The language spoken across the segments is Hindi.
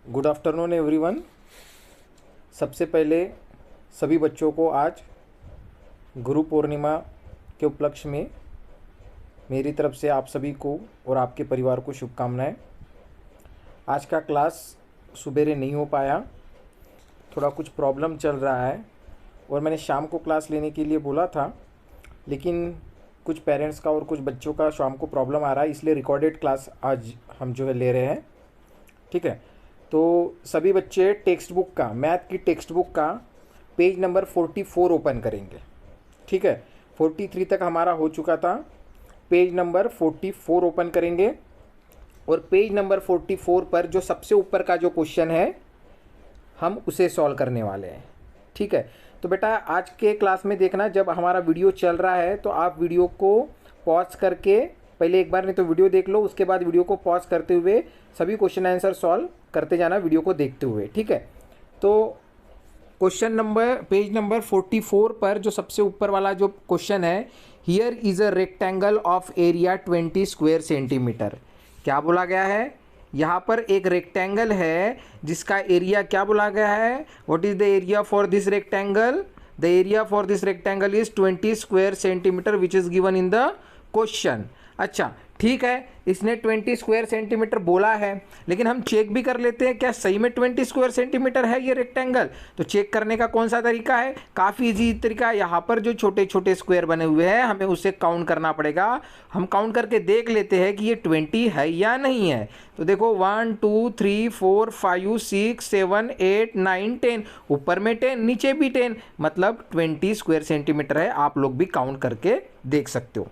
Good afternoon everyone. सबसे पहले सभी बच्चों को आज गुरु पूर्णिमा के उपलक्ष्य में मेरी तरफ से आप सभी को और आपके परिवार को शुभकामनाएं। आज का क्लास सुबेरे नहीं हो पाया, थोड़ा कुछ प्रॉब्लम चल रहा है और मैंने शाम को क्लास लेने के लिए बोला था, लेकिन कुछ पेरेंट्स का और कुछ बच्चों का शाम को प्रॉब्लम आ रहा है, इसलिए रिकॉर्डेड क्लास आज हम जो है ले रहे हैं। ठीक है, तो सभी बच्चे टेक्स्ट बुक का, मैथ की टेक्स्ट बुक का पेज नंबर 44 ओपन करेंगे। ठीक है, 43 तक हमारा हो चुका था, पेज नंबर 44 ओपन करेंगे और पेज नंबर 44 पर जो सबसे ऊपर का जो क्वेश्चन है हम उसे सॉल्व करने वाले हैं। ठीक है, तो बेटा आज के क्लास में देखना, जब हमारा वीडियो चल रहा है तो आप वीडियो को पॉज करके पहले एक बार नहीं तो वीडियो देख लो, उसके बाद वीडियो को पॉज करते हुए सभी क्वेश्चन आंसर सॉल्व करते जाना वीडियो को देखते हुए। ठीक है, तो क्वेश्चन नंबर पेज नंबर 44 पर जो सबसे ऊपर वाला जो क्वेश्चन है, here is a rectangle of area 20 square centimetre. क्या बोला गया है? यहाँ पर एक रेक्टेंगल है जिसका एरिया क्या बोला गया है? What is the area for this rectangle? The area for this rectangle is 20 square centimetre which is given in the question. अच्छा ठीक है, इसने 20 स्क्वायर सेंटीमीटर बोला है, लेकिन हम चेक भी कर लेते हैं क्या सही में 20 स्क्वायर सेंटीमीटर है ये रेक्टेंगल। तो चेक करने का कौन सा तरीका है? काफ़ी इजी तरीका है। यहाँ पर जो छोटे छोटे स्क्वायर बने हुए हैं हमें उसे काउंट करना पड़ेगा। हम काउंट करके देख लेते हैं कि ये 20 है या नहीं है। तो देखो 1 2 3 4 5 6 7 8 9 10, ऊपर में 10 नीचे भी 10, मतलब 20 स्क्वायर सेंटीमीटर है। आप लोग भी काउंट करके देख सकते हो।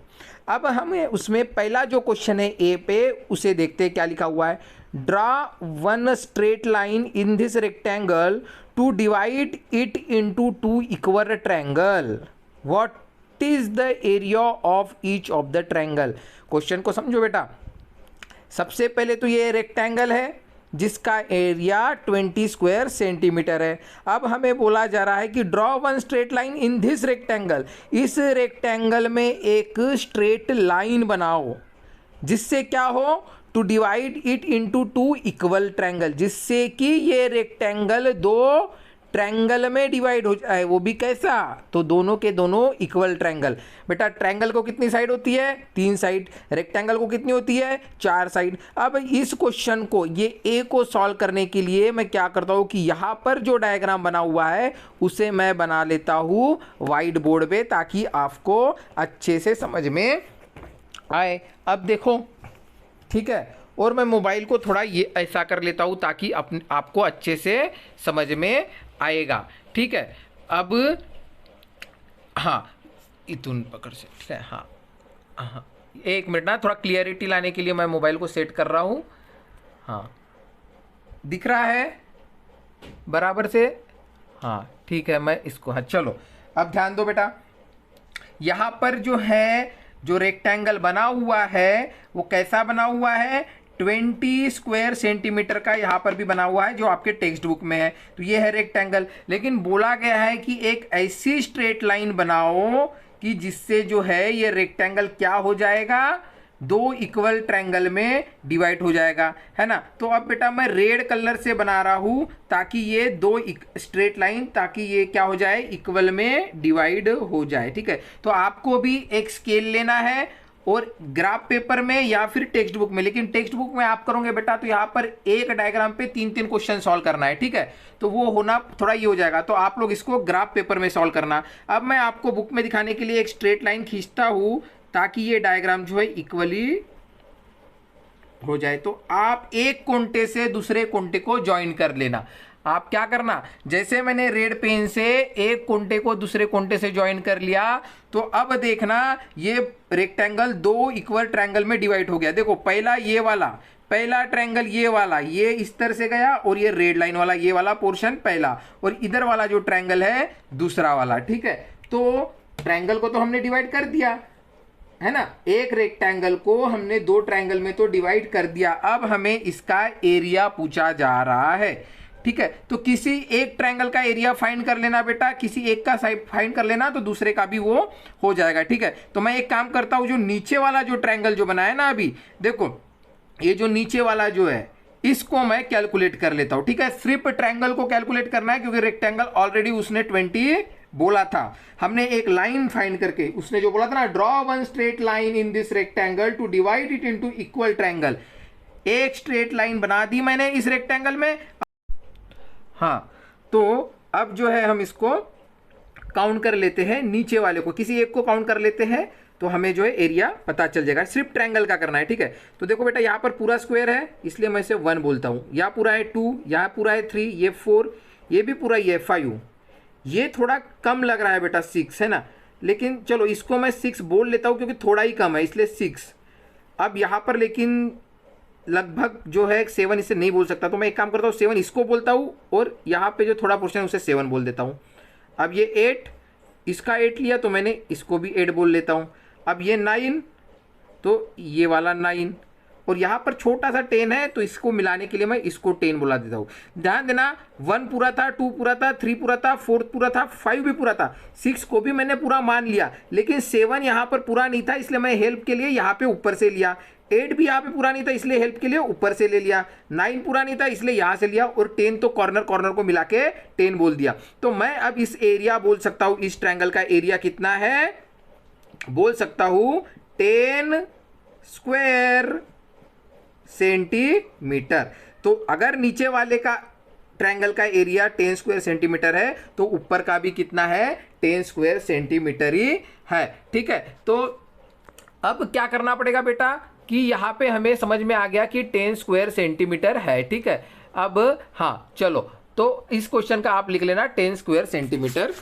अब हमें उसमें पहला जो क्वेश्चन है ए पे, उसे देखते हैं क्या लिखा हुआ है। Draw one straight line in this rectangle to divide it into two equal triangle. What is the area of each of the triangle? Question को समझो बेटा। सबसे पहले तो ये रेक्टेंगल है जिसका एरिया 20 स्क्वायर सेंटीमीटर है। अब हमें बोला जा रहा है कि draw one straight line in this rectangle, इस रेक्टेंगल में एक स्ट्रेट लाइन बनाओ जिससे क्या हो, to divide it into two equal triangle, जिससे कि ये रेक्टेंगल दो ट्रायंगल में डिवाइड हो जाए। वो भी कैसा? तो दोनों के दोनों इक्वल ट्रायंगल। बेटा ट्रायंगल को कितनी साइड होती है? 3 साइड। रेक्टेंगल को कितनी होती है? 4 साइड। अब इस क्वेश्चन को, ये ए को सॉल्व करने के लिए मैं क्या करता हूँ कि यहाँ पर जो डायग्राम बना हुआ है उसे मैं बना लेता हूँ व्हाइट बोर्ड पे, ताकि आपको अच्छे से समझ में आए। अब देखो, ठीक है, और मैं मोबाइल को थोड़ा ये ऐसा कर लेता हूँ ताकि आपको अच्छे से समझ में आएगा। ठीक है, अब हाँ इतुन पकड़ से, ठीक है, हाँ हाँ एक मिनट ना, थोड़ा क्लियरिटी लाने के लिए मैं मोबाइल को सेट कर रहा हूँ। हाँ दिख रहा है बराबर से? हाँ ठीक है, मैं इसको, हाँ चलो अब ध्यान दो बेटा। यहाँ पर जो है, जो रेक्टेंगल बना हुआ है वो कैसा बना हुआ है? 20 स्क्वायर सेंटीमीटर का यहाँ पर भी बना हुआ है जो आपके टेक्स्ट बुक में है। तो ये है रेक्टेंगल, लेकिन बोला गया है कि एक ऐसी स्ट्रेट लाइन बनाओ कि जिससे जो है ये रेक्टेंगल क्या हो जाएगा, दो इक्वल ट्रायंगल में डिवाइड हो जाएगा, है ना। तो अब बेटा मैं रेड कलर से बना रहा हूं ताकि ये दो स्ट्रेट लाइन, ताकि ये क्या हो जाए, इक्वल में डिवाइड हो जाए। ठीक है, तो आपको भी एक स्केल लेना है और ग्राफ पेपर में या फिर टेक्स्ट बुक में, लेकिन टेक्स्ट बुक में आप करोगे बेटा तो यहाँ पर एक डायग्राम पे 3-3 क्वेश्चन सॉल्व करना है। ठीक है, तो वो होना थोड़ा ये हो जाएगा, तो आप लोग इसको ग्राफ पेपर में सॉल्व करना। अब मैं आपको बुक में दिखाने के लिए एक स्ट्रेट लाइन खींचता हूँ ताकि ये डायग्राम जो है इक्वली हो जाए। तो आप एक कोंटे से दूसरे कोंटे को ज्वाइन कर लेना। आप क्या करना, जैसे मैंने रेड पेन से एक कोंटे को दूसरे कोंटे से ज्वाइन कर लिया, तो अब देखना ये रेक्टेंगल दो इक्वल ट्रायंगल में डिवाइड हो गया। देखो पहला ये वाला, पहला ट्रायंगल ये वाला, ये इस तरह से गया, और ये रेड लाइन वाला ये वाला पोर्शन पहला, और इधर वाला जो ट्रायंगल है दूसरा वाला। ठीक है, तो ट्रायंगल को तो हमने डिवाइड कर दिया, है ना। एक रेक्टेंगल को हमने दो ट्रायंगल में तो डिवाइड कर दिया। अब हमें इसका एरिया पूछा जा रहा है। ठीक है, तो किसी एक ट्रायंगल का एरिया फाइंड कर लेना बेटा, किसी एक का साइड फाइंड कर लेना तो दूसरे का भी वो हो जाएगा। ठीक है, तो मैं एक काम करता हूं, जो नीचे वाला जो ट्रायंगल जो बनाया ना अभी, देखो ये जो नीचे वाला जो है इसको मैं कैलकुलेट कर लेता हूं। ठीक है, सिर्फ ट्रायंगल को कैलकुलेट करना है क्योंकि रेक्टेंगल ऑलरेडी उसने 20 बोला था। हमने एक लाइन फाइंड करके, उसने जो बोला था ना, draw one straight line in this rectangle to divide it into equal triangle, एक स्ट्रेट लाइन बना दी मैंने इस रेक्टेंगल में। हाँ, तो अब जो है हम इसको काउंट कर लेते हैं, नीचे वाले को किसी एक को काउंट कर लेते हैं, तो हमें जो है एरिया पता चल जाएगा। सिर्फ ट्रायंगल का करना है। ठीक है, तो देखो बेटा, यहाँ पर पूरा स्क्वायर है इसलिए मैं इसे 1 बोलता हूँ, यहाँ पूरा है 2, यहाँ पूरा है 3, ये 4, ये भी पूरा, ये 5, ये थोड़ा कम लग रहा है बेटा 6 है ना, लेकिन चलो इसको मैं 6 बोल लेता हूँ क्योंकि थोड़ा ही कम है इसलिए 6। अब यहाँ पर लेकिन लगभग जो है 7 इसे नहीं बोल सकता, तो मैं एक काम करता हूँ 7 इसको बोलता हूँ और यहाँ पे जो थोड़ा पोर्शन है उसे 7 बोल देता हूँ। अब ये 8, इसका 8 लिया तो मैंने इसको भी 8 बोल लेता हूँ। अब ये 9, तो ये वाला 9, और यहाँ पर छोटा सा 10 है तो इसको मिलाने के लिए मैं इसको 10 बुला देता हूँ। ध्यान देना, 1 पूरा था, 2 पूरा था, 3 पूरा था, 4 पूरा था, 5 भी पूरा था, 6 को भी मैंने पूरा मान लिया, लेकिन 7 यहाँ पर पूरा नहीं था इसलिए मैं हेल्प के लिए यहाँ पे ऊपर से लिया। 8 भी यहाँ पे पूरा नहीं था इसलिए हेल्प के लिए ऊपर से ले लिया। 9 पूरा नहीं था इसलिए यहाँ से लिया, और 10 तो कॉर्नर कॉर्नर को मिला के 10 बोल दिया। तो मैं अब इस एरिया बोल सकता हूँ, इस ट्रायंगल का एरिया कितना है, बोल सकता हूँ 10 स्क्वायर सेंटीमीटर। तो अगर नीचे वाले का ट्रायंगल का एरिया 10 स्क्वायर सेंटीमीटर है तो ऊपर का भी कितना है, 10 स्क्वायर सेंटीमीटर ही है। ठीक है, तो अब क्या करना पड़ेगा बेटा कि यहाँ पे हमें समझ में आ गया कि 10 स्क्वायर सेंटीमीटर है। ठीक है, अब हाँ चलो, तो इस क्वेश्चन का आप लिख लेना 10 स्क्वायर सेंटीमीटर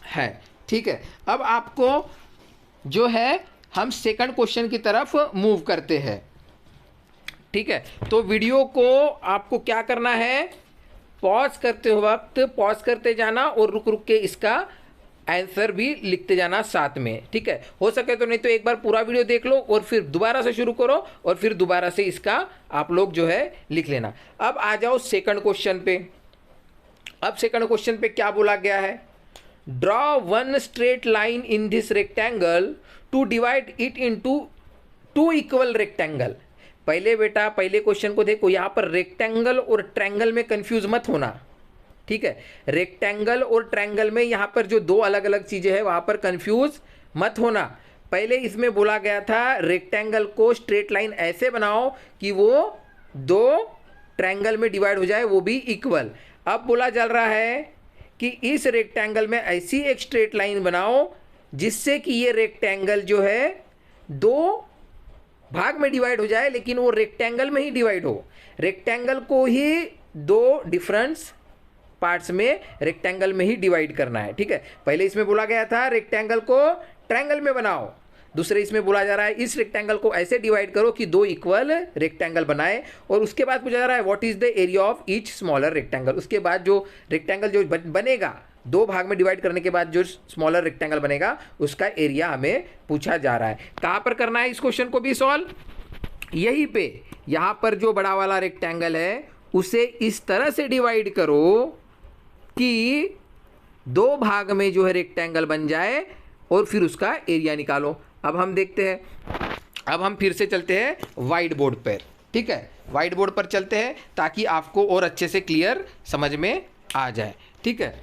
है। ठीक है, अब आपको जो है हम सेकंड क्वेश्चन की तरफ मूव करते हैं। ठीक है, तो वीडियो को आपको क्या करना है, पॉज करते वक्त पॉज करते जाना और रुक रुक के इसका आंसर भी लिखते जाना साथ में। ठीक है, हो सके तो, नहीं तो एक बार पूरा वीडियो देख लो और फिर दोबारा से शुरू करो और फिर दोबारा से इसका आप लोग जो है लिख लेना। अब आ जाओ सेकंड क्वेश्चन पे। अब सेकंड क्वेश्चन पे क्या बोला गया है, draw one straight line in this rectangle to divide it into 2 equal rectangle. पहले बेटा, पहले क्वेश्चन को देखो, यहाँ पर रेक्टेंगल और ट्रायंगल में कंफ्यूज मत होना। ठीक है, रेक्टेंगल और ट्रायंगल में यहाँ पर जो 2 अलग अलग चीजें हैं वहां पर कंफ्यूज मत होना। पहले इसमें बोला गया था रेक्टेंगल को स्ट्रेट लाइन ऐसे बनाओ कि वो 2 ट्रायंगल में डिवाइड हो जाए, वो भी इक्वल। अब बोला चल रहा है कि इस रेक्टेंगल में ऐसी एक स्ट्रेट लाइन बनाओ जिससे कि ये रेक्टेंगल जो है 2 भाग में डिवाइड हो जाए, लेकिन वो रेक्टेंगल में ही डिवाइड हो। रेक्टेंगल को ही 2 डिफरेंस पार्ट्स में रेक्टेंगल में ही डिवाइड करना है। ठीक है, पहले इसमें बोला गया था रेक्टेंगल को ट्रायंगल में बनाओ, दूसरे इसमें बोला जा रहा है इस रेक्टेंगल को ऐसे डिवाइड करो कि 2 इक्वल रेक्टेंगल बनाए, और उसके बाद पूछा जा रहा है what is the area of each smaller rectangle. उसके बाद जो रेक्टेंगल जो बनेगा 2 भाग में डिवाइड करने के बाद जो स्मॉलर रेक्टेंगल बनेगा उसका एरिया हमें पूछा जा रहा है। कहाँ पर करना है इस क्वेश्चन को भी सॉल्व, यहीं पे। यहाँ पर जो बड़ा वाला रेक्टेंगल है उसे इस तरह से डिवाइड करो कि 2 भाग में जो है रेक्टेंगल बन जाए और फिर उसका एरिया निकालो। अब हम देखते हैं, अब हम फिर से चलते हैं व्हाइट बोर्ड पर। ठीक है, व्हाइट बोर्ड पर चलते हैं ताकि आपको और अच्छे से क्लियर समझ में आ जाए। ठीक है,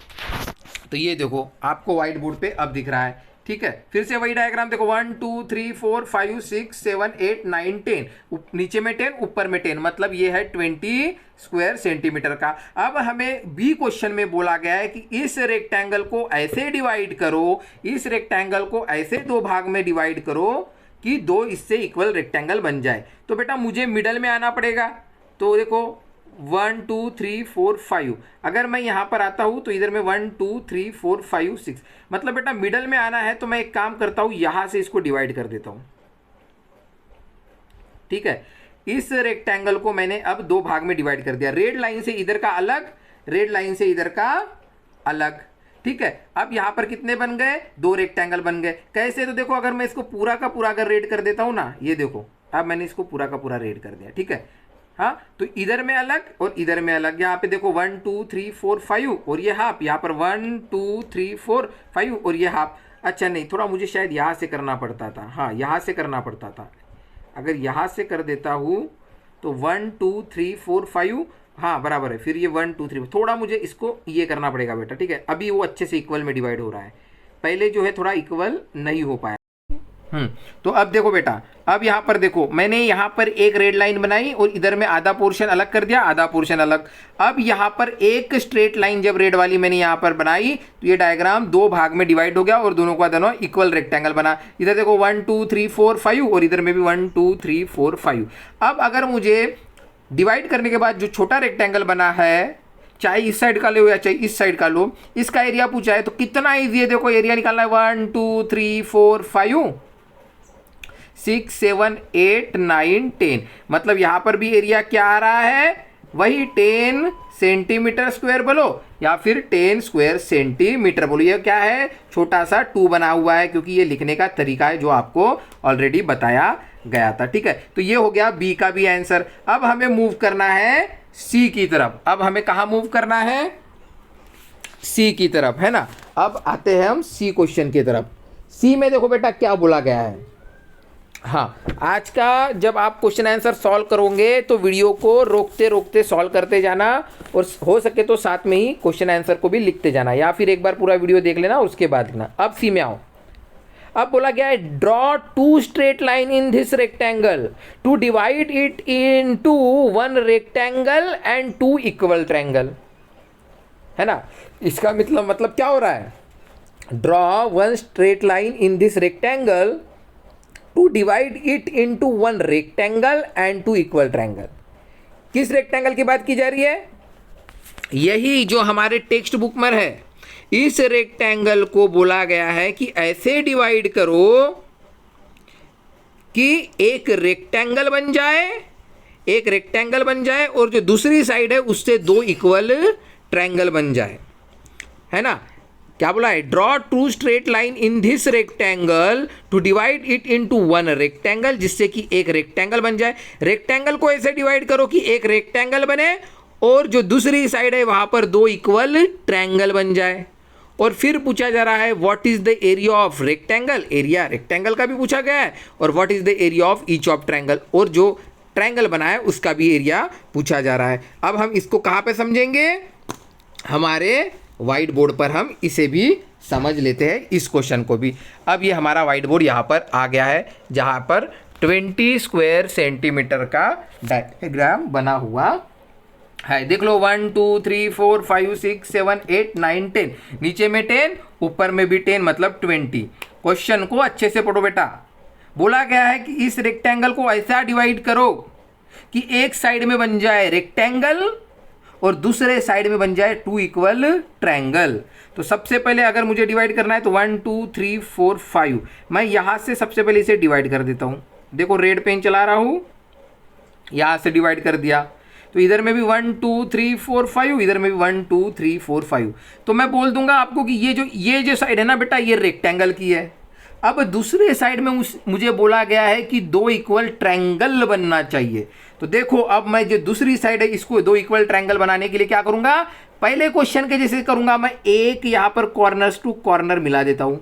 तो ये देखो आपको व्हाइट बोर्ड पे अब दिख रहा है। ठीक है, फिर से वही डायग्राम देखो, 1 2 3 4 5 6 7 8 9 10, नीचे में 10 ऊपर में 10, मतलब ये है 20 स्क्वायर सेंटीमीटर का। अब हमें बी क्वेश्चन में बोला गया है कि इस रेक्टेंगल को ऐसे डिवाइड करो, इस रेक्टेंगल को ऐसे 2 भाग में डिवाइड करो कि 2 इससे इक्वल रेक्टेंगल बन जाए। तो बेटा मुझे मिडल में आना पड़ेगा, तो देखो 1 2 3 4 5, अगर मैं यहाँ पर आता हूँ तो इधर में 1 2 3 4 5 6, मतलब बेटा मिडल में आना है तो मैं एक काम करता हूँ यहाँ से इसको डिवाइड कर देता हूँ। ठीक है, इस रेक्टेंगल को मैंने अब 2 भाग में डिवाइड कर दिया, रेड लाइन से इधर का अलग, रेड लाइन से इधर का अलग। ठीक है, अब यहाँ पर कितने बन गए, 2 रेक्टेंगल बन गए। कैसे, तो देखो अगर मैं इसको पूरा का पूरा अगर रेड कर देता हूँ ना, ये देखो अब मैंने इसको पूरा का पूरा रेड कर दिया। ठीक है, हाँ, तो इधर में अलग और इधर में अलग। यहाँ पे देखो 1 2 3 4 5 और ये हाफ, यहाँ पर 1 2 3 4 5 और ये हाफ। अच्छा नहीं, थोड़ा मुझे शायद यहाँ से करना पड़ता था, हाँ यहाँ से करना पड़ता था। अगर यहाँ से कर देता हूँ तो 1 2 3 4 5, हाँ बराबर है। फिर ये 1 2 3, थोड़ा मुझे इसको ये करना पड़ेगा बेटा, ठीक है। अभी वो अच्छे से इक्वल में डिवाइड हो रहा है, पहले जो है थोड़ा इक्वल नहीं हो पाया। तो अब देखो बेटा, अब यहाँ पर देखो, मैंने यहाँ पर एक रेड लाइन बनाई और इधर में आधा पोर्शन अलग कर दिया, आधा पोर्शन अलग। अब यहाँ पर एक स्ट्रेट लाइन जब रेड वाली मैंने यहाँ पर बनाई तो ये डायग्राम दो भाग में डिवाइड हो गया और दोनों का दोनों इक्वल रेक्टेंगल बना। इधर देखो 1 2 3 4 5 और इधर में भी 1 2 3 4 5। अब अगर मुझे डिवाइड करने के बाद जो छोटा रेक्टेंगल बना है, चाहे इस साइड का लो या चाहे इस साइड का लो, इसका एरिया पूछा है तो कितना ईजी है, देखो एरिया निकालना है 1 2 3 4 5 6 7 8 9 10। मतलब यहां पर भी एरिया क्या आ रहा है, वही 10 सेंटीमीटर स्क्वायर बोलो या फिर 10 स्क्वायर सेंटीमीटर बोलो। ये क्या है, छोटा सा 2 बना हुआ है, क्योंकि ये लिखने का तरीका है जो आपको ऑलरेडी बताया गया था, ठीक है। तो ये हो गया बी का भी आंसर। अब हमें मूव करना है सी की तरफ। अब हमें कहां मूव करना है, सी की तरफ, है ना। अब आते हैं हम सी क्वेश्चन की तरफ। सी में देखो बेटा क्या बोला गया है। हाँ, आज का जब आप क्वेश्चन आंसर सॉल्व करोगे तो वीडियो को रोकते रोकते सॉल्व करते जाना, और हो सके तो साथ में ही क्वेश्चन आंसर को भी लिखते जाना, या फिर एक बार पूरा वीडियो देख लेना उसके बाद लिखना। अब सी में आओ। अब बोला गया है draw 2 straight line in this rectangle to divide it into 1 rectangle and 2 equal triangle, है ना। इसका मतलब क्या हो रहा है, draw 1 straight line in this rectangle to divide it into 1 rectangle and 2 equal triangle. किस रेक्टेंगल की बात की जा रही है, यही जो हमारे टेक्स्ट बुक में है। इस रेक्टेंगल को बोला गया है कि ऐसे डिवाइड करो कि एक रेक्टेंगल बन जाए, एक रेक्टेंगल बन जाए और जो दूसरी साइड है उससे 2 इक्वल ट्रायंगल बन जाए, है ना। क्या बोला है, draw 2 straight line in this rectangle to divide it into 1 rectangle, जिससे कि एक रेक्टेंगल बन जाए। रेक्टेंगल को ऐसे डिवाइड करो कि एक रेक्टेंगल बने और जो दूसरी साइड है वहां पर 2 इक्वल ट्रायंगल बन जाए। और फिर पूछा जा रहा है what is the area of rectangle, area rectangle का भी पूछा गया है, और what is the area of each of triangle, और जो ट्रायंगल बना है उसका भी एरिया पूछा जा रहा है। अब हम इसको कहाँ पे समझेंगे, हमारे व्हाइट बोर्ड पर हम इसे भी समझ लेते हैं, इस क्वेश्चन को भी। अब ये हमारा व्हाइट बोर्ड यहाँ पर आ गया है, जहाँ पर 20 स्क्वायर सेंटीमीटर का डायग्राम बना हुआ है। देख लो 1 2 3 4 5 6 7 8 9 10, नीचे में 10 ऊपर में भी 10, मतलब 20। क्वेश्चन को अच्छे से पढ़ो बेटा। बोला गया है कि इस रेक्टेंगल को ऐसा डिवाइड करो कि एक साइड में बन जाए रेक्टेंगल और दूसरे साइड में बन जाए 2 इक्वल ट्रायंगल। तो सबसे पहले अगर मुझे डिवाइड करना है तो 1 2 3 4 5, मैं यहां से सबसे पहले इसे डिवाइड कर देता हूं। देखो रेड पेन चला रहा हूं, यहां से डिवाइड कर दिया, तो इधर में भी 1 2 3 4 5, इधर में भी 1 2 3 4 5। तो मैं बोल दूंगा आपको कि ये जो साइड है ना बेटा, ये रेक्टेंगल की है। अब दूसरे साइड में मुझे बोला गया है कि 2 इक्वल ट्रायंगल बनना चाहिए। तो देखो अब मैं जो दूसरी साइड है इसको 2 इक्वल ट्रायंगल बनाने के लिए क्या करूंगा, पहले क्वेश्चन के जैसे करूंगा, मैं एक यहां पर कॉर्नर्स टू कॉर्नर मिला देता हूं,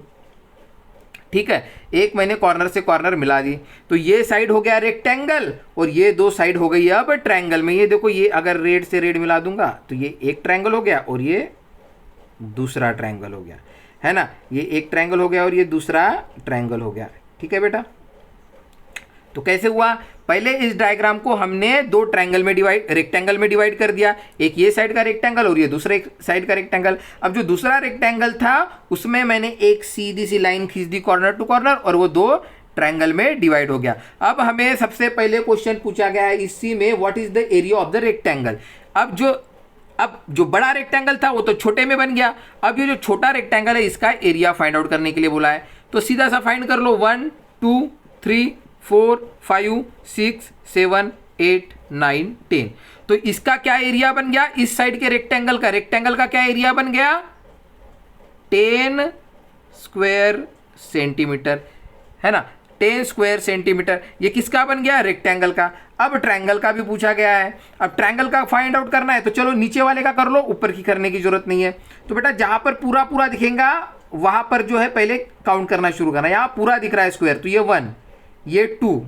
ठीक है। एक मैंने कॉर्नर से कॉर्नर मिला दी, तो ये साइड हो गया रेक्टेंगल और ये 2 साइड हो गई अब ट्रायंगल में। ये देखो, ये अगर रेड से रेड मिला दूंगा तो ये एक ट्रायंगल हो गया और ये दूसरा ट्रायंगल हो गया, है ना। ये एक ट्रायंगल हो गया और ये दूसरा ट्रायंगल हो गया, ठीक है बेटा। तो कैसे हुआ, पहले इस डायग्राम को हमने 2 ट्रायंगल में रेक्टेंगल में डिवाइड कर दिया, एक ये साइड का रेक्टेंगल और ये दूसरे साइड का रेक्टेंगल। अब जो दूसरा रेक्टेंगल था उसमें मैंने एक सीधी सी लाइन खींच दी कॉर्नर टू कॉर्नर और वो 2 ट्रायंगल में डिवाइड हो गया। अब हमें सबसे पहले क्वेश्चन पूछा गया है इसी में, what is the area of the rectangle. अब जो बड़ा रेक्टेंगल था वो तो छोटे में बन गया, अब ये जो छोटा रेक्टेंगल है इसका एरिया फाइंड आउट करने के लिए बोला है। तो सीधा सा फाइंड कर लो, 1 2 3 4 5 6 7 8 9 10। तो इसका क्या एरिया बन गया, इस साइड के रेक्टेंगल का क्या एरिया बन गया, 10 स्क्वायर सेंटीमीटर, है ना। 10 स्क्वायर सेंटीमीटर ये किसका बन गया, रेक्टेंगल का। अब ट्रायंगल का भी पूछा गया है, अब ट्रायंगल का फाइंड आउट करना है तो चलो नीचे वाले का कर लो, ऊपर की करने की जरूरत नहीं है। तो बेटा जहां पर पूरा पूरा दिखेगा वहां पर जो है पहले काउंट करना शुरू करना। यहां पूरा दिख रहा है स्क्वायर, तो ये 1 ये 2,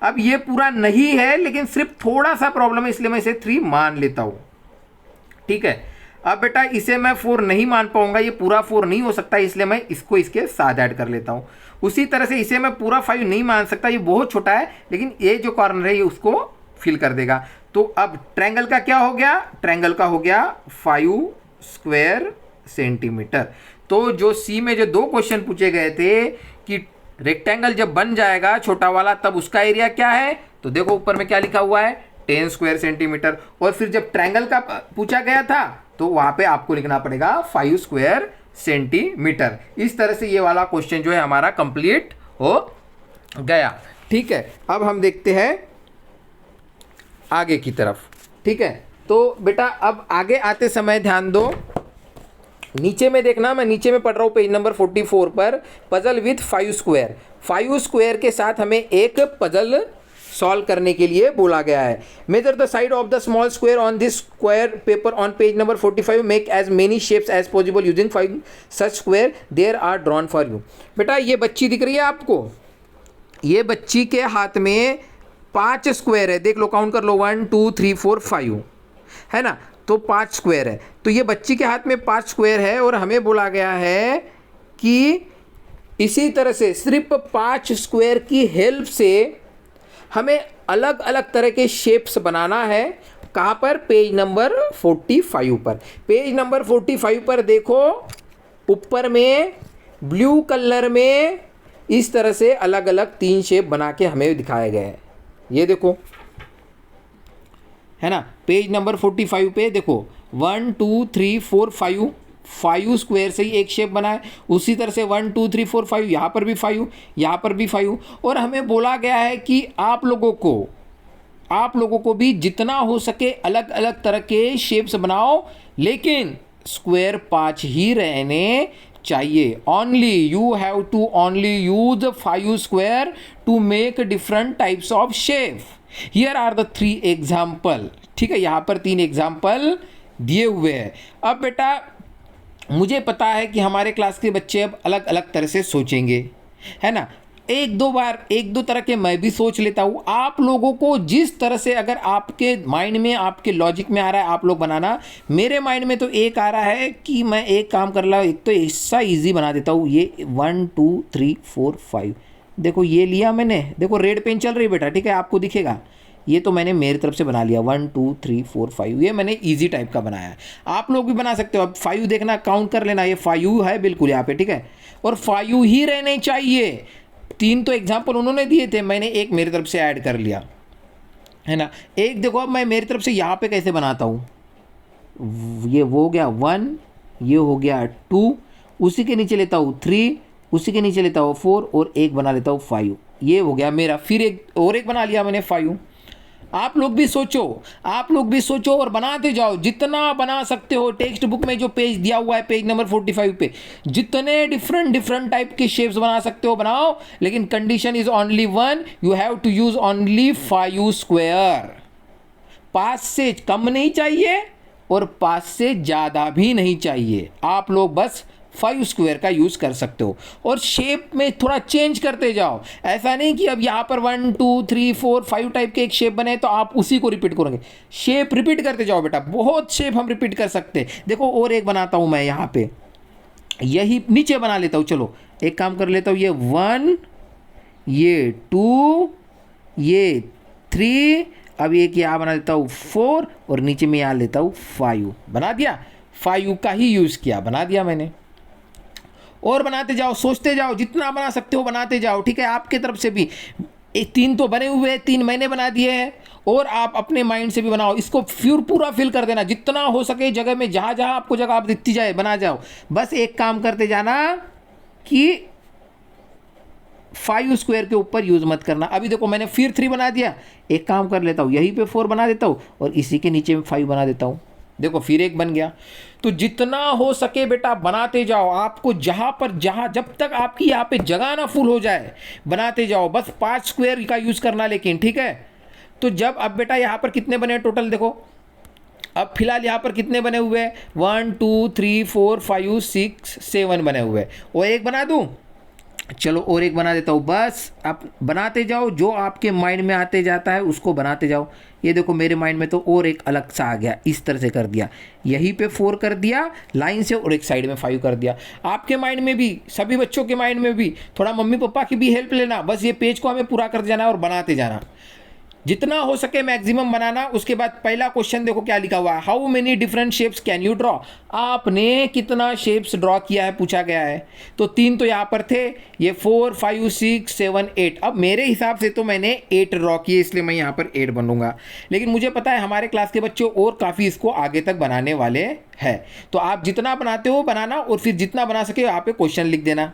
अब ये पूरा नहीं है, लेकिन सिर्फ थोड़ा सा प्रॉब्लम है, इसलिए मैं इसे 3 मान लेता हूँ। ठीक है, अब बेटा इसे मैं 4 नहीं मान पाऊंगा, ये पूरा 4 नहीं हो सकता, इसलिए मैं इसको इसके साथ ऐड कर लेता हूँ। उसी तरह से इसे मैं पूरा 5 नहीं मान सकता, ये बहुत छोटा है, लेकिन ये जो कॉर्नर है ये उसको फिल कर देगा। तो अब ट्रायंगल का क्या हो गया, ट्रायंगल का हो गया 5 स्क्वायर सेंटीमीटर। तो जो सी में जो 2 क्वेश्चन पूछे गए थे कि रेक्टेंगल जब बन जाएगा छोटा वाला तब उसका एरिया क्या है, तो देखो ऊपर में क्या लिखा हुआ है 10 स्क्वायर सेंटीमीटर। और फिर जब ट्रायंगल का पूछा गया था तो वहां पे आपको लिखना पड़ेगा 5 स्क्वायर सेंटीमीटर। इस तरह से ये वाला क्वेश्चन जो है हमारा कंप्लीट हो गया। ठीक है, अब हम देखते हैं आगे की तरफ। ठीक है, तो बेटा अब आगे आते समय ध्यान दो, नीचे में देखना, मैं नीचे में पढ़ रहा हूँ पेज नंबर 44 पर, पजल विथ 5 स्क्वायर। 5 स्क्वायर के साथ हमें एक पजल सॉल्व करने के लिए बोला गया है। Measure the side of the small square on this square paper on page number 45, make as many shapes as possible using 5 such square there are drawn for you. बेटा ये बच्ची दिख रही है आपको, ये बच्ची के हाथ में 5 स्क्वायर है, देख लो, काउंट कर लो, 1 2 3 4 5 है ना, तो 5 स्क्वायर है। तो ये बच्ची के हाथ में 5 स्क्वायर है और हमें बोला गया है कि इसी तरह से सिर्फ 5 स्क्वायर की हेल्प से हमें अलग अलग तरह के शेप्स बनाना है। कहाँ पर, पेज नंबर 45 पर। पेज नंबर 45 पर देखो, ऊपर में ब्लू कलर में इस तरह से अलग अलग 3 शेप बना के हमें दिखाए गए हैं। ये देखो, है ना, पेज नंबर 45 पे देखो 1 2 3 4 5 स्क्वायर से ही एक शेप बना है। उसी तरह से 1 2 3 4 5, यहाँ पर भी 5, यहाँ पर भी 5। और हमें बोला गया है कि आप लोगों को भी जितना हो सके अलग अलग तरह के शेप्स बनाओ, लेकिन स्क्वायर 5 ही रहने चाहिए। Only you have to only use 5 square to make different types of shape. Here are the 3 example. ठीक है, यहाँ पर 3 एग्जाम्पल दिए हुए हैं। अब बेटा मुझे पता है कि हमारे क्लास के बच्चे अब अलग अलग तरह से सोचेंगे, है ना, एक दो तरह के मैं भी सोच लेता हूँ। आप लोगों को जिस तरह से अगर आपके माइंड में, आपके लॉजिक में आ रहा है आप लोग बनाना। मेरे माइंड में तो एक आ रहा है कि मैं एक काम कर रहा हूँ, एक तो ऐसा ईजी बना देता हूँ, ये 1 2 3 4 5, देखो ये लिया मैंने, देखो रेड पेन चल रही है बेटा, ठीक है, आपको दिखेगा, ये तो मैंने मेरी तरफ से बना लिया 1 2 3 4 5, ये मैंने इजी टाइप का बनाया है। आप लोग भी बना सकते हो। अब 5 देखना, काउंट कर लेना, ये 5 है बिल्कुल यहाँ पे, ठीक है, और 5 ही रहने चाहिए। 3 तो एग्जाम्पल उन्होंने दिए थे, मैंने एक मेरी तरफ से ऐड कर लिया, है ना। एक देखो अब मैं मेरी तरफ से यहाँ पे कैसे बनाता हूँ, ये वो हो गया 1, ये हो गया 2, उसी के नीचे लेता हूँ 3, उसी के नीचे लेता हूँ 4 और एक बना लेता हूँ 5, ये हो गया मेरा। फिर एक बना लिया मैंने 5। आप लोग भी सोचो और बनाते जाओ, जितना बना सकते हो। टेक्स्ट बुक में जो पेज दिया हुआ है पेज नंबर 45 पे, जितने डिफरेंट टाइप के शेप्स बना सकते हो बनाओ, लेकिन condition is only 1, you have to use only 5 square. 5 से कम नहीं चाहिए और 5 से ज़्यादा भी नहीं चाहिए, आप लोग बस 5 स्क्वायर का यूज़ कर सकते हो। और शेप में थोड़ा चेंज करते जाओ, ऐसा नहीं कि अब यहाँ पर 1 2 3 4 5 टाइप के एक शेप बने तो आप उसी को रिपीट करोगे। शेप रिपीट करते जाओ बेटा, बहुत शेप हम रिपीट कर सकते हैं। देखो और एक बनाता हूँ मैं यहाँ पे, यही नीचे बना लेता हूँ। चलो एक काम कर लेता हूँ, ये 1, ये 2, ये 3, अब एक यहाँ बना देता हूँ 4 और नीचे में यहाँ लेता हूँ 5। बना दिया, 5 का ही यूज़ किया, बना दिया मैंने। और बनाते जाओ, सोचते जाओ, जितना बना सकते हो बनाते जाओ, ठीक है। आपके तरफ से भी 3 तो बने हुए हैं, 3 मैंने बना दिए हैं, और आप अपने माइंड से भी बनाओ। इसको फिर पूरा फिल कर देना, जितना हो सके जगह में, जहाँ जहाँ आपको जगह आप दिखती जाए बना जाओ। बस एक काम करते जाना कि 5 स्क्वायर के ऊपर यूज़ मत करना। अभी देखो मैंने फिर 3 बना दिया, एक काम कर लेता हूँ, यहीं पे 4 बना देता हूँ और इसी के नीचे में 5 बना देता हूँ। देखो फिर एक बन गया। तो जितना हो सके बेटा बनाते जाओ, आपको जहाँ जब तक आपकी यहाँ पे जगह ना फुल हो जाए बनाते जाओ। बस 5 स्क्वायर का यूज़ करना लेकिन, ठीक है। तो जब अब बेटा यहाँ पर कितने बने टोटल, देखो अब फिलहाल यहाँ पर कितने बने हुए हैं, 1 2 3 4 5 6 7 बने हुए हैं। और एक बना दूँ, चलो और एक बना देता हूँ, बस आप बनाते जाओ, जो आपके माइंड में आते जाता है उसको बनाते जाओ। ये देखो मेरे माइंड में तो और एक अलग सा आ गया, इस तरह से कर दिया, यहीं पे 4 कर दिया लाइन से और एक साइड में 5 कर दिया। आपके माइंड में भी, सभी बच्चों के माइंड में भी थोड़ा मम्मी पापा की भी हेल्प लेना, बस ये पेज को हमें पूरा कर जाना है और बनाते जाना, जितना हो सके मैक्सिमम बनाना। उसके बाद पहला क्वेश्चन देखो क्या लिखा हुआ है, how many different shapes can you draw. आपने कितना शेप्स ड्रॉ किया है पूछा गया है। तो 3 तो यहाँ पर थे, ये 4 5 6 7 8। अब मेरे हिसाब से तो मैंने 8 ड्रॉ किए, इसलिए मैं यहाँ पर 8 बनूंगा, लेकिन मुझे पता है हमारे क्लास के बच्चे और काफ़ी इसको आगे तक बनाने वाले हैं। तो आप जितना बनाते हो बनाना, और फिर जितना बना सके यहाँ पे क्वेश्चन लिख देना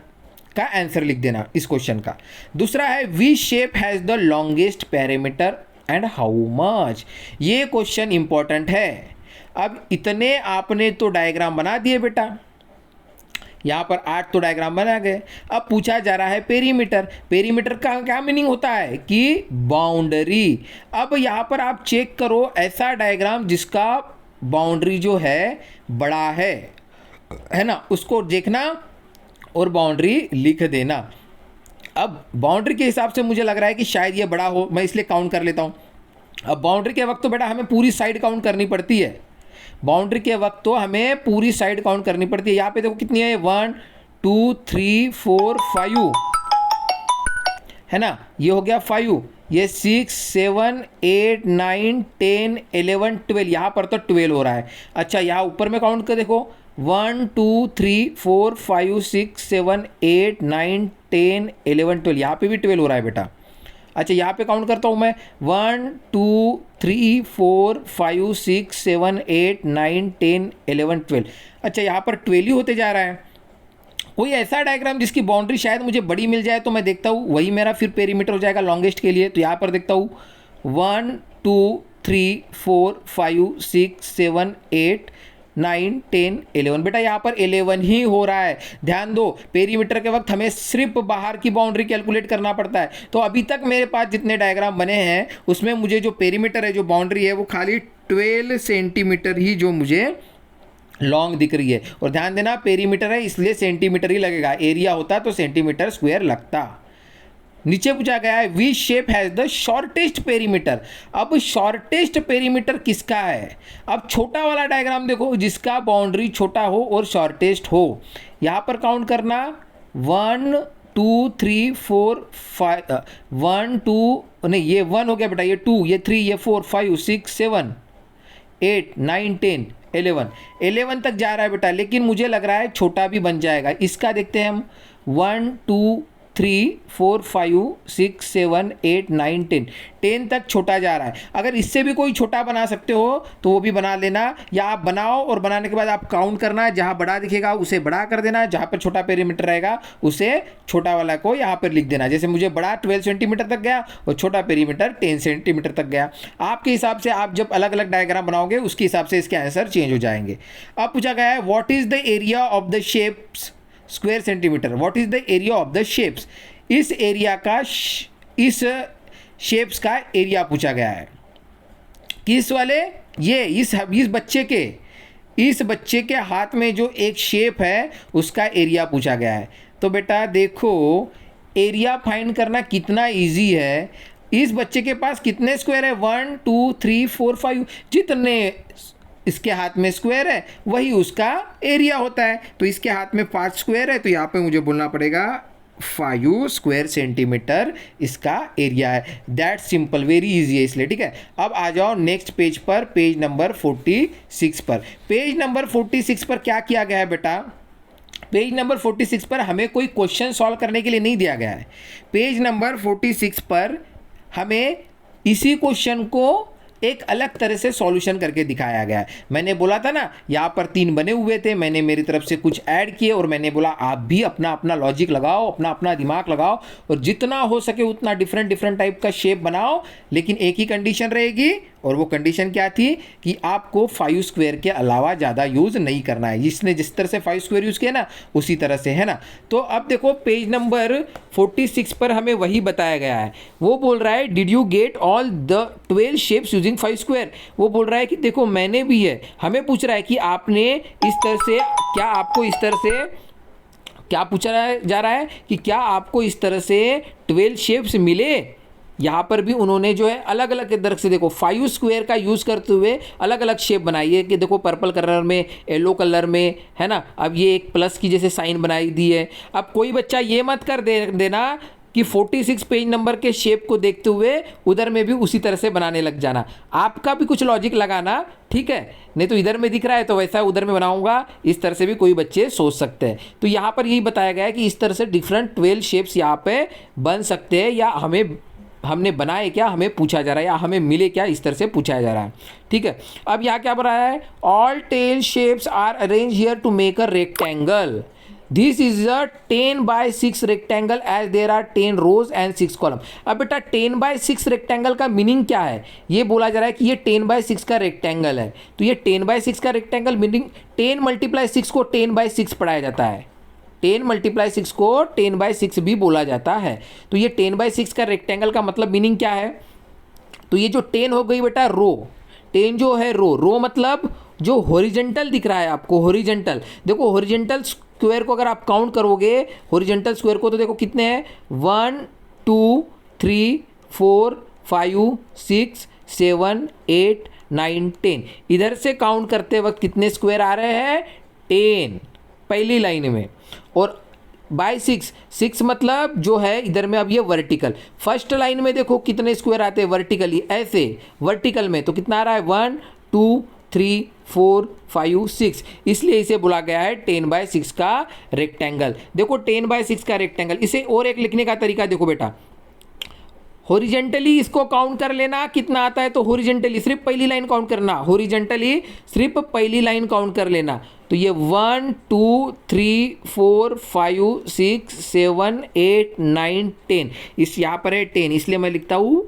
का आंसर लिख देना इस क्वेश्चन का। दूसरा है which shape has the longest parameter and how much. ये क्वेश्चन इंपॉर्टेंट है। अब इतने आपने तो डायग्राम बना दिए बेटा, यहाँ पर 8 तो डायग्राम बना गए। अब पूछा जा रहा है पेरीमीटर। पेरीमीटर का क्या मीनिंग होता है कि बाउंड्री। अब यहाँ पर आप चेक करो ऐसा डायग्राम जिसका बाउंड्री जो है बड़ा है ना, उसको देखना और बाउंड्री लिख देना। अब बाउंड्री के हिसाब से मुझे लग रहा है कि शायद ये बड़ा हो, मैं इसलिए काउंट कर लेता हूँ। अब बाउंड्री के वक्त तो बेटा हमें पूरी साइड काउंट करनी पड़ती है, बाउंड्री के वक्त तो हमें पूरी साइड काउंट करनी पड़ती है। यहाँ पे देखो कितनी है, 1 2 3 4 5 है ना, ये हो गया 5, ये 6 7 8 9 10 11 12, यहाँ पर तो 12 हो रहा है। अच्छा यहाँ ऊपर में काउंट कर देखो, 1 2 3 4 5 6 7 8 9 10 11 12, यहाँ पे भी 12 हो रहा है बेटा। अच्छा यहाँ पे काउंट करता हूँ मैं, 1 2 3 4 5 6 7 8 9 10 11 12। अच्छा यहाँ पर 12 ही होते जा रहा है। कोई ऐसा डायग्राम जिसकी बाउंड्री शायद मुझे बड़ी मिल जाए तो मैं देखता हूँ, वही मेरा फिर पेरीमीटर हो जाएगा लॉन्गेस्ट के लिए। तो यहाँ पर देखता हूँ 1 2 3 4 5 6 7 8 9 10 11, बेटा यहाँ पर 11 ही हो रहा है। ध्यान दो पेरीमीटर के वक्त हमें सिर्फ बाहर की बाउंड्री कैलकुलेट करना पड़ता है। तो अभी तक मेरे पास जितने डायग्राम बने हैं उसमें मुझे जो पेरीमीटर है, जो बाउंड्री है, वो खाली 12 सेंटीमीटर ही जो मुझे लॉन्ग दिख रही है। और ध्यान देना पेरीमीटर है इसलिए सेंटीमीटर ही लगेगा, एरिया होता तो सेंटीमीटर स्क्वायर लगता। नीचे पूछा गया है which shape has the shortest perimeter. अब शॉर्टेस्ट पेरीमीटर किसका है। अब छोटा वाला डायग्राम देखो जिसका बाउंड्री छोटा हो और शॉर्टेस्ट हो। यहाँ पर काउंट करना 1 2 3 4 5 1 2 नहीं, ये 1 हो गया बेटा, ये 2 ये 3 ये 4 5 6 7 8 9 10 11 तक जा रहा है बेटा, लेकिन मुझे लग रहा है छोटा भी बन जाएगा। इसका देखते हैं हम, 1 2 3 4 5 6 7 8 9 10 तक छोटा जा रहा है। अगर इससे भी कोई छोटा बना सकते हो तो वो भी बना लेना, या आप बनाओ और बनाने के बाद आप काउंट करना, जहाँ बड़ा दिखेगा उसे बड़ा कर देना, जहाँ पर छोटा पेरीमीटर रहेगा उसे छोटा वाला को यहाँ पर लिख देना। जैसे मुझे बड़ा 12 सेंटीमीटर तक गया और छोटा पेरीमीटर 10 सेंटीमीटर तक गया। आपके हिसाब से आप जब अलग अलग डायग्राम बनाओगे उसके हिसाब से इसके आंसर चेंज हो जाएंगे। अब पूछा गया है what is the area of the shapes square centimetre. What is the area of the shapes. इस एरिया का इस शेप्स का एरिया पूछा गया है। किस वाले, ये इस बच्चे के हाथ में जो एक शेप है उसका एरिया पूछा गया है। तो बेटा देखो एरिया फाइंड करना कितना इजी है। इस बच्चे के पास कितने स्क्वायर है, 1 2 3 4 5, जितने इसके हाथ में स्क्वायर है वही उसका एरिया होता है। तो इसके हाथ में 5 स्क्वायर है तो यहाँ पे मुझे बोलना पड़ेगा 5 स्क्वायर सेंटीमीटर इसका एरिया है। दैट सिंपल, वेरी इजी है इसलिए, ठीक है। अब आ जाओ नेक्स्ट पेज पर, पेज नंबर 46 पर। पेज नंबर 46 पर क्या किया गया है बेटा, पेज नंबर 46 पर हमें कोई क्वेश्चन सॉल्व करने के लिए नहीं दिया गया है। पेज नंबर 46 पर हमें इसी क्वेश्चन को एक अलग तरह से सॉल्यूशन करके दिखाया गया है। मैंने बोला था ना यहाँ पर 3 बने हुए थे, मैंने मेरी तरफ से कुछ ऐड किए और मैंने बोला आप भी अपना अपना लॉजिक लगाओ, अपना अपना दिमाग लगाओ और जितना हो सके उतना डिफरेंट टाइप का शेप बनाओ। लेकिन एक ही कंडीशन रहेगी, और वो कंडीशन क्या थी कि आपको 5 स्क्वायर के अलावा ज़्यादा यूज़ नहीं करना है। जिसने जिस तरह से 5 स्क्वायर यूज़ किया ना उसी तरह से, है ना। तो अब देखो पेज नंबर 46 पर हमें वही बताया गया है। वो बोल रहा है did you get all the 12 shapes using 5 square. वो बोल रहा है कि देखो मैंने भी है, हमें पूछ रहा है कि आपने इस तरह से, क्या आपको इस तरह से क्या पूछा जा रहा है कि क्या आपको इस तरह से 12 शेप्स मिले। यहाँ पर भी उन्होंने जो है अलग अलग के तरह से देखो 5 स्क्वायर का यूज़ करते हुए अलग अलग शेप बनाई है कि देखो पर्पल कलर में, येलो कलर में, है ना। अब ये एक प्लस की जैसे साइन बनाई दी है। अब कोई बच्चा ये मत कर देना कि 46 पेज नंबर के शेप को देखते हुए उधर में भी उसी तरह से बनाने लग जाना। आपका भी कुछ लॉजिक लगाना, ठीक है। नहीं तो इधर में दिख रहा है तो वैसा उधर में बनाऊंगा, इस तरह से भी कोई बच्चे सोच सकते हैं। तो यहाँ पर यही बताया गया है कि इस तरह से डिफरेंट 12 शेप्स यहाँ पे बन सकते हैं, या हमने बनाए क्या, हमें पूछा जा रहा है, या हमें मिले क्या, इस तरह से पूछा जा रहा है, ठीक है। अब यहाँ क्या बना है, all 10 shapes are arrange here to make a rectangle. This is a 10x6 rectangle as there are 10 rows and 6 column. अब बेटा 10x6 रेक्टेंगल का मीनिंग क्या है, ये बोला जा रहा है कि ये 10x6 का रेक्टेंगल है। तो ये 10x6 का रेक्टेंगल मीनिंग 10 × 6 को 10/6 पढ़ाया जाता है। 10 × 6 को 10/6 भी बोला जाता है। तो ये 10/6 का रेक्टेंगल का मतलब मीनिंग क्या है, तो ये जो 10 हो गई बेटा रो, 10 जो है रो मतलब जो हॉरिजेंटल दिख रहा है आपको, हॉरिजेंटल देखो, हॉरिजेंटल स्क्वायर को अगर आप काउंट करोगे, हॉरिजेंटल स्क्वायर को, तो देखो कितने हैं, 1 2 3 4 5 6 7 8 9 10। इधर से काउंट करते वक्त कितने स्क्वायर आ रहे हैं, 10 पहली लाइन में, और बाय 6 मतलब जो है इधर में अब ये वर्टिकल। फर्स्ट लाइन में देखो कितने स्क्वायर आते हैं वर्टिकली, ऐसे वर्टिकल में, तो कितना आ रहा है 1 2 3 4 5 6, इसलिए इसे बोला गया है 10/6 का रेक्टेंगल। देखो 10/6 का रेक्टेंगल, इसे और एक लिखने का तरीका देखो बेटा, हॉरिजेंटली इसको काउंट कर लेना कितना आता है, तो हॉरिजेंटली सिर्फ पहली लाइन काउंट करना, हॉरिजेंटली सिर्फ पहली लाइन काउंट कर लेना। तो ये 1 2 3 4 5 6 7 8 9 10, इस यहाँ पर है 10, इसलिए मैं लिखता हूँ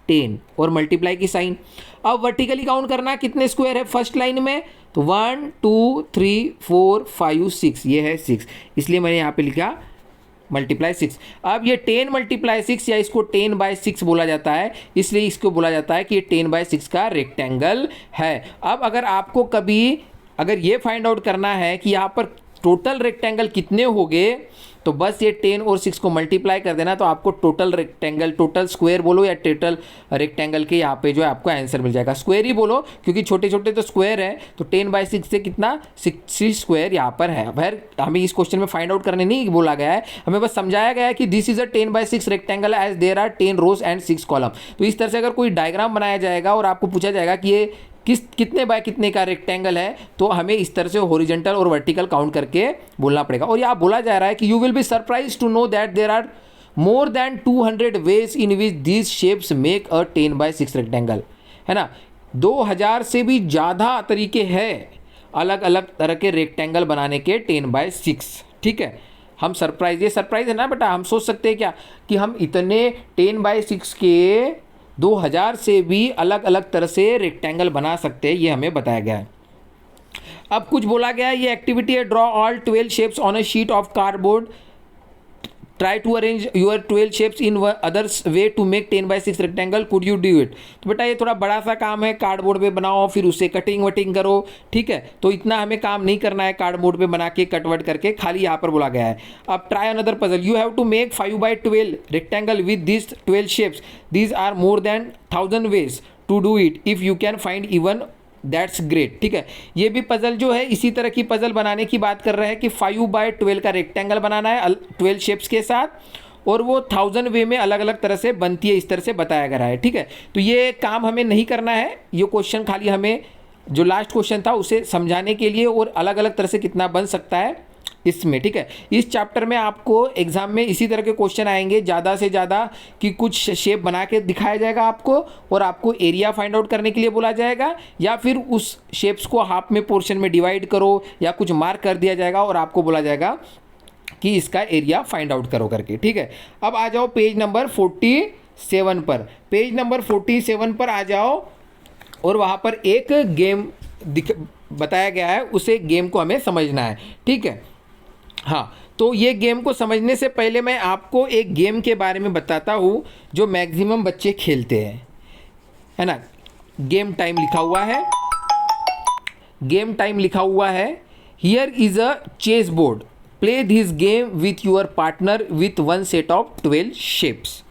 10 और मल्टीप्लाई की साइन। अब वर्टिकली काउंट करना कितने स्क्वायर है फर्स्ट लाइन में, तो 1 2 3 4 5 6, ये है 6, इसलिए मैंने यहाँ पे लिखा मल्टीप्लाई 6। अब ये 10 × 6 या इसको 10/6 बोला जाता है, इसलिए इसको बोला जाता है कि ये 10/6 का रेक्टेंगल है। अब अगर आपको कभी अगर ये फाइंड आउट करना है कि यहाँ पर टोटल रेक्टेंगल कितने हो गए, तो बस ये 10 और 6 को मल्टीप्लाई कर देना, तो आपको टोटल रेक्टेंगल, टोटल स्क्वायर बोलो या टोटल रेक्टेंगल के यहाँ पे जो है आपको आंसर मिल जाएगा। स्क्वायर ही बोलो क्योंकि छोटे छोटे तो स्क्वायर है, तो 10/6 से कितना 60 स्क्वायर यहाँ पर है। खैर हमें इस क्वेश्चन में फाइंड आउट करने नहीं बोला गया है, हमें बस समझाया गया है कि this is a 10/6 rectangle as there are 10 rows and 6 column. तो इस तरह से अगर कोई डायग्राम बनाया जाएगा और आपको पूछा जाएगा कि ये कितने बाय कितने का रेक्टेंगल है, तो हमें इस तरह से हॉरिजॉन्टल और वर्टिकल काउंट करके बोलना पड़ेगा। और यहाँ बोला जा रहा है कि you will be surprise to know that there are more than 200 ways in which these shapes make a 10/6 rectangle, है ना। 2000 से भी ज़्यादा तरीके हैं अलग अलग तरह के रेक्टेंगल बनाने के 10/6, ठीक है। हम सरप्राइज, ये सरप्राइज है ना बेटा, हम सोच सकते हैं क्या कि हम इतने 10/6 के 2000 से भी अलग अलग तरह से रेक्टेंगल बना सकते हैं, ये हमें बताया गया है। अब कुछ बोला गया है, ये एक्टिविटी है, draw all 12 shapes on a sheet of cardboard, try to arrange your 12 shapes in others way to make 10/6 rectangle, could you do it. तो बेटा ये थोड़ा बड़ा सा काम है, कार्डबोर्ड पे बनाओ फिर उसे कटिंग वटिंग करो, ठीक है। तो इतना हमें काम नहीं करना है कार्डबोर्ड पे बना के कट वट करके, खाली यहाँ पर बोला गया है। अब try another puzzle, you have to make 5/12 rectangle with this 12 shapes, these are more than 1000 ways to do it, if you can find even that's great, ठीक है। ये भी पजल जो है इसी तरह की पजल बनाने की बात कर रहे हैं कि 5/12 का रेक्टेंगल बनाना है 12 शेप्स के साथ, और वो 1000 वे में अलग अलग तरह से बनती है, इस तरह से बताया गया है, ठीक है। तो ये काम हमें नहीं करना है, ये क्वेश्चन खाली हमें जो लास्ट क्वेश्चन था उसे समझाने के लिए, और अलग अलग तरह से कितना बन सकता है इसमें, ठीक है। इस चैप्टर में आपको एग्जाम में इसी तरह के क्वेश्चन आएंगे ज़्यादा से ज़्यादा, कि कुछ शेप बना के दिखाया जाएगा आपको, और आपको एरिया फाइंड आउट करने के लिए बोला जाएगा, या फिर उस शेप्स को हाफ में पोर्शन में डिवाइड करो, या कुछ मार्क कर दिया जाएगा और आपको बोला जाएगा कि इसका एरिया फाइंड आउट करो करके, ठीक है। अब आ जाओ पेज नंबर 47 पर, पेज नंबर 47 पर आ जाओ, और वहाँ पर एक गेम बताया गया है, उसे गेम को हमें समझना है, ठीक है। हाँ, तो ये गेम को समझने से पहले मैं आपको एक गेम के बारे में बताता हूँ जो मैक्सिमम बच्चे खेलते हैं, है ना। गेम टाइम लिखा हुआ है, गेम टाइम लिखा हुआ है, here is a chess board, play this game with your partner with one set of 12 shapes,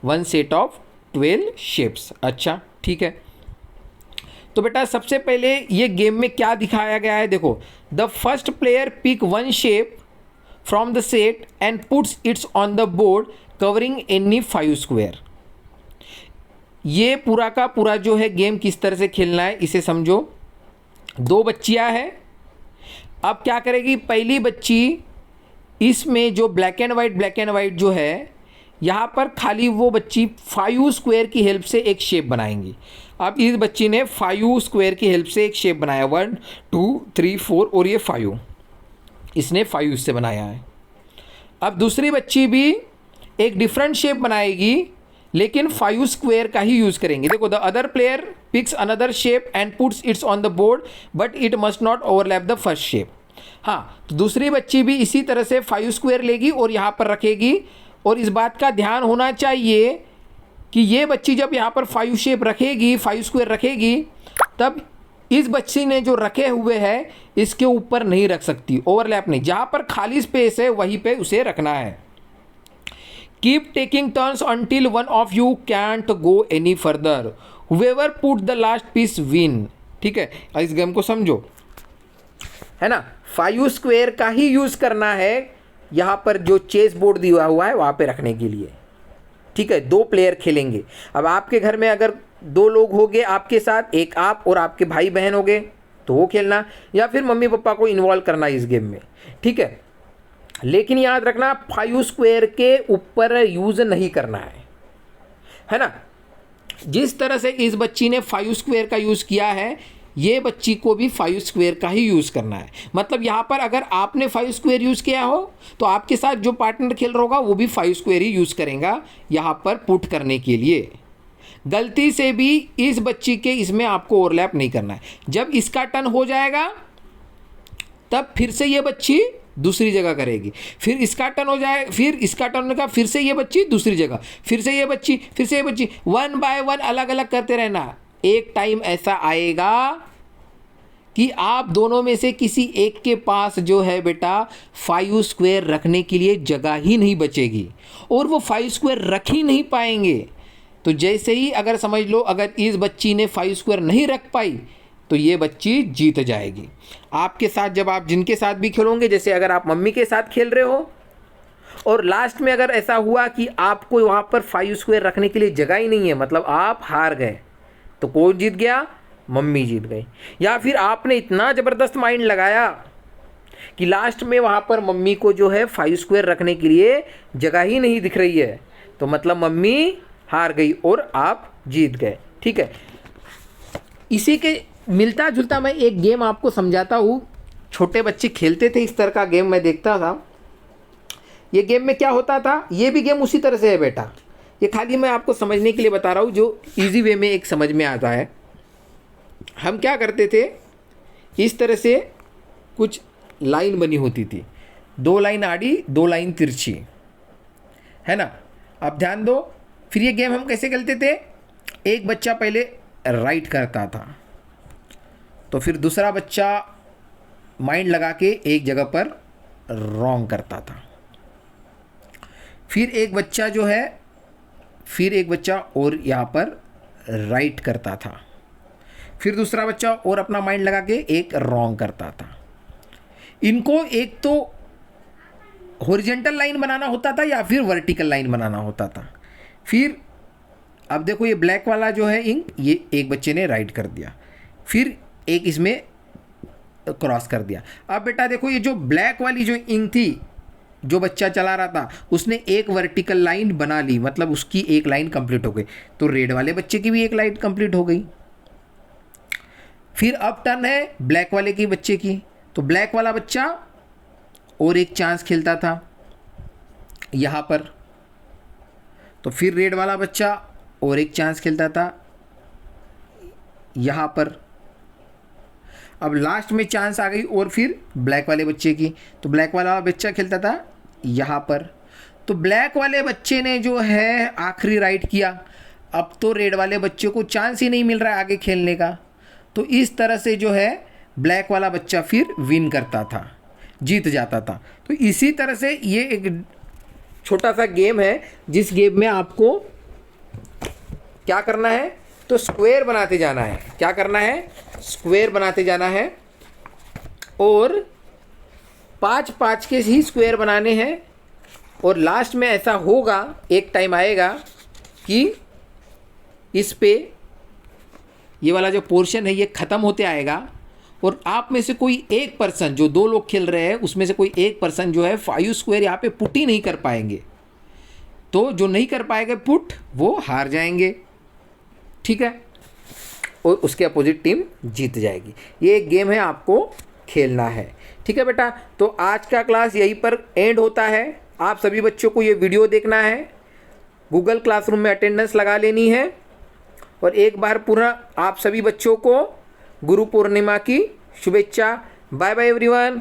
one set of 12 shapes. अच्छा ठीक है, तो बेटा सबसे पहले ये गेम में क्या दिखाया गया है, देखो the first player pick one shape from the set and puts its on the board covering any 5 square. ये पूरा का पूरा जो है गेम किस तरह से खेलना है इसे समझो। 2 बच्चियां हैं, अब क्या करेगी, पहली बच्ची इसमें जो ब्लैक एंड वाइट जो है यहाँ पर खाली वो बच्ची 5 स्क्वायर की हेल्प से एक शेप बनाएंगी। अब इस बच्ची ने 5 स्क्वायर की हेल्प से एक शेप बनाया, 1 2 3 4 और ये 5 इसने 5 से बनाया है। अब दूसरी बच्ची भी एक डिफरेंट शेप बनाएगी लेकिन 5 स्क्वायर का ही यूज़ करेंगे। देखो the other player picks another shape and puts its on the board but it must not overlap the first shape. हाँ, तो दूसरी बच्ची भी इसी तरह से 5 स्क्वायर लेगी और यहाँ पर रखेगी, और इस बात का ध्यान होना चाहिए कि ये बच्ची जब यहाँ पर 5 शेप रखेगी, 5 स्क्वायर रखेगी, तब इस बच्ची ने जो रखे हुए हैं इसके ऊपर नहीं रख सकती, ओवरलैप नहीं, जहाँ पर खाली स्पेस है वहीं पे उसे रखना है। Keep taking turns until one of you can't go any further, whoever put the last piece win. ठीक है, इस गेम को समझो, है ना। 5 स्क्वायर का ही यूज़ करना है यहाँ पर जो चेस बोर्ड दिया हुआ है वहाँ पे रखने के लिए। ठीक है, 2 प्लेयर खेलेंगे। अब आपके घर में अगर 2 लोग हो गए आपके साथ, एक आप और आपके भाई बहन हो गए तो वो खेलना, या फिर मम्मी पापा को इन्वॉल्व करना इस गेम में। ठीक है, लेकिन याद रखना 5 स्क्वायर के ऊपर यूज़ नहीं करना है ना। जिस तरह से इस बच्ची ने 5 स्क्वायर का यूज़ किया है, ये बच्ची को भी 5 स्क्वायर का ही यूज़ करना है। मतलब यहाँ पर अगर आपने 5 स्क्वायर यूज़ किया हो तो आपके साथ जो पार्टनर खेल रहा होगा वो भी 5 स्क्वायर ही यूज़ करेगा यहाँ पर पुट करने के लिए। गलती से भी इस बच्ची के इसमें आपको ओवरलैप नहीं करना है। जब इसका टर्न हो जाएगा तब फिर से ये बच्ची दूसरी जगह करेगी, फिर इसका टर्न हो जाए, फिर इसका टर्न होगा, फिर से ये बच्ची दूसरी जगह, फिर से ये बच्ची, फिर से ये बच्ची, 1 बाय 1 अलग अलग करते रहना। एक टाइम ऐसा आएगा कि आप दोनों में से किसी एक के पास जो है बेटा 5 स्क्वायर रखने के लिए जगह ही नहीं बचेगी और वो 5 स्क्वायर रख ही नहीं पाएंगे। तो जैसे ही अगर समझ लो अगर इस बच्ची ने 5 स्क्वायर नहीं रख पाई तो ये बच्ची जीत जाएगी। आपके साथ जब आप जिनके साथ भी खेलोगे, जैसे अगर आप मम्मी के साथ खेल रहे हो और लास्ट में अगर ऐसा हुआ कि आपको वहाँ पर 5 स्क्वायर रखने के लिए जगह ही नहीं है, मतलब आप हार गए, तो कौन जीत गया? मम्मी जीत गई। या फिर आपने इतना ज़बरदस्त माइंड लगाया कि लास्ट में वहाँ पर मम्मी को जो है 5 स्क्वायर रखने के लिए जगह ही नहीं दिख रही है, तो मतलब मम्मी हार गई और आप जीत गए। ठीक है, इसी के मिलता जुलता मैं एक गेम आपको समझाता हूँ। छोटे बच्चे खेलते थे इस तरह का गेम, मैं देखता था। ये गेम में क्या होता था, ये भी गेम उसी तरह से है बेटा, ये खाली मैं आपको समझने के लिए बता रहा हूँ जो इजी वे में एक समझ में आता है। हम क्या करते थे, इस तरह से कुछ लाइन बनी होती थी, 2 लाइन आड़ी 2 लाइन तिरछी, है ना। अब ध्यान दो, फिर ये गेम हम कैसे खेलते थे, एक बच्चा पहले राइट करता था, तो फिर दूसरा बच्चा माइंड लगा के एक जगह पर रॉन्ग करता था, फिर एक बच्चा जो है, फिर एक बच्चा और यहाँ पर राइट करता था, फिर दूसरा बच्चा और अपना माइंड लगा के एक रॉन्ग करता था। इनको एक तो हॉरिजॉन्टल लाइन बनाना होता था या फिर वर्टिकल लाइन बनाना होता था। फिर अब देखो ये ब्लैक वाला जो है इंक, ये एक बच्चे ने राइट कर दिया, फिर एक इसमें क्रॉस कर दिया। अब बेटा देखो ये जो ब्लैक वाली जो इंक थी, जो बच्चा चला रहा था, उसने एक वर्टिकल लाइन बना ली, मतलब उसकी एक लाइन कंप्लीट हो गई, तो रेड वाले बच्चे की भी एक लाइन कंप्लीट हो गई। फिर अब टर्न है ब्लैक वाले की बच्चे की, तो ब्लैक वाला बच्चा और एक चांस खेलता था यहाँ पर, तो फिर रेड वाला बच्चा और एक चांस खेलता था यहाँ पर। अब लास्ट में चांस आ गई और फिर ब्लैक वाले बच्चे की, तो ब्लैक वाला बच्चा खेलता था यहाँ पर, तो ब्लैक वाले बच्चे ने जो है आखिरी राइट किया। अब तो रेड वाले बच्चे को चांस ही नहीं मिल रहा है आगे खेलने का, तो इस तरह से जो है ब्लैक वाला बच्चा फिर विन करता था। जीत जाता था। तो इसी तरह से ये एक छोटा सा गेम है जिस गेम में आपको क्या करना है, तो स्क्वायर बनाते जाना है। क्या करना है, स्क्वायर बनाते जाना है और 5-5 के ही स्क्वायर बनाने हैं। और लास्ट में ऐसा होगा, एक टाइम आएगा कि इस पे ये वाला जो पोर्शन है ये ख़त्म होते आएगा और आप में से कोई एक पर्सन, जो 2 लोग खेल रहे हैं उसमें से कोई एक पर्सन जो है 5 स्क्वायर यहाँ पे पुट ही नहीं कर पाएंगे। तो जो नहीं कर पाएगा पुट वो हार जाएंगे, ठीक है, और उसके अपोजिट टीम जीत जाएगी। ये एक गेम है, आपको खेलना है, ठीक है बेटा। तो आज का क्लास यहीं पर एंड होता है। आप सभी बच्चों को ये वीडियो देखना है, गूगल क्लासरूम में अटेंडेंस लगा लेनी है और एक बार पुनः आप सभी बच्चों को गुरु पूर्णिमा की शुभेच्छा। Bye bye everyone.